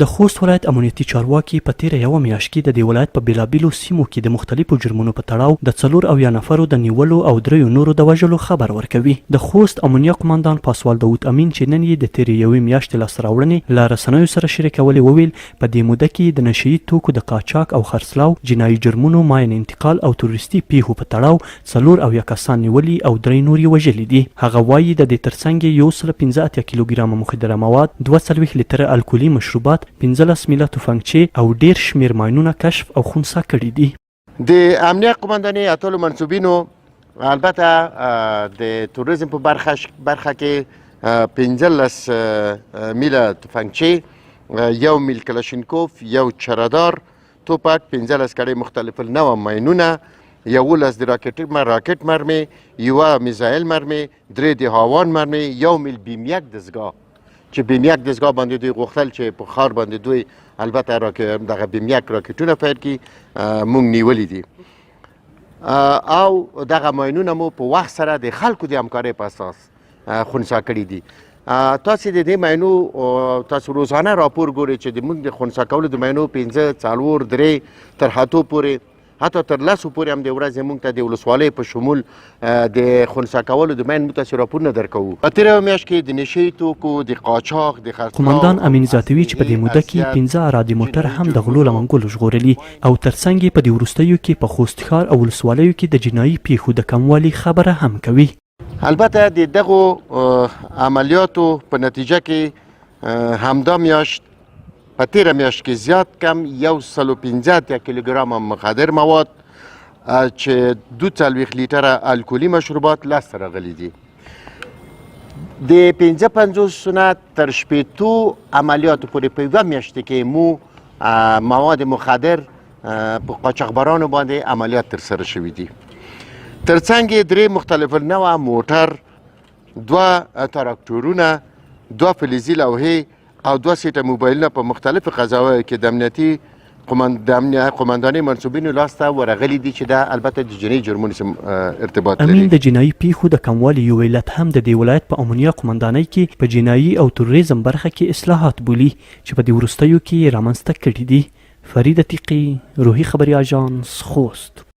د خوست ولایت امنیتي چارواکي په تیره یوه میاشت کې د دې ولایت په بیلابیلو سیمو کې د مختلفو جرمونو په تړاو د 4 نفرو د نیولو او 3 نورو د وژلو خبر ورکوي. د خوست امنیه قماندان پاسوال داود امین چې نن یې د تیرې یوې میاشتې لاسته راوړنې له رسنیو سره شریکولې وویل په دې موده کې د نشه یي توکو د قاچاق او خرڅلاو، جنایي جرمونو، ماین انتقال او تروریستي پیښو په تړاو 4 کسان نیولي او 3 نور یې وژلي دي. هغه وایي د دې ترڅنګ 115 کیلوګرامه مخدره مواد، 42 لیتره الکولي مشروبات، 15 میله توفنګچې او ډیر شمیر ماینونه کشف او خنثی کړي دي. د امنیه قماندانۍ اتلو منصوبینو البته د توریزم په برخه کې 15 میله توفنګچې، 1 میل کلاشینکوف، 1 چرادار توپک، 15 کړۍ مختلف النوع ماینونه، 11 د راکټ مرمۍ، 1 میزایل مرمۍ، 3 د هاوان مرمۍ، 1 میل بیم-1 دستگاه چې بیم-1 دستگاه باندې دوی غوښتل چې په ښار باندې دوی البته دغه بیم-1 راکټونه فیر کړي، موږ نیولي دي. او دغه ماینونه مو په وخت سره د خلکو د همکارۍ په اساس خنثی کړي دي. تاسو د دې ماینو تاسو روزانه راپور ګورئ چې د موږ د خنثی کولو د ماینو 15 4 3 تر 7 پورې حتی تر 10 پورې هم د ورځې موږ ته د ولسوالۍ په شمول د خنثی کولو د ماین متاثر راپورونه درکوو. په تیره میاشت کې د نشه یي توکو د قاچاق د خرڅلاو قماندان امین زیاتوي چې په دې موده کې 15 ارادي موټر هم د غلو له منګولو ژغورلي او ترڅنګ یې په دې وروستیو کې په خوست ښار او ولسوالیو کې د جنایي پیښو د کموالي خبره هم کوي. البته د دغو عملیاتو په نتیجه کې همدا میاشت په تیره میاشت کې زیات کم 115 کیلوګرامه مخدر مواد چې 42 لیتره الکولي مشروبات لاسته راغلي دي. د 55 نه تر 60 عملیاتو پورې په یوه میاشت کې مو مواد مخدر په قاچاقبرانو باندې عملیات ترسره شوي دي. ترڅنګ یې 3 مختلف النوع موټر، 2 تراکتورونه، 2 فلزي لوحې او 2 سیټه موبایلونه په مختلفو قضاویو کې د امنیتي قماندانۍ منصوبینو لاسته ورغلي دي چې دا البته د جنایي جرمونو سره ارتباط لري. امین د جنایي پیښو د کموالي یو علت هم د دې ولایت په امنیه قماندانۍ کې په جنایي او تروریزم برخه کې اصلاحات بولي چې په دې وروستیو کې رامنځته کړي دي. فرید عتیقي، روحي خبري اژانس، خوست.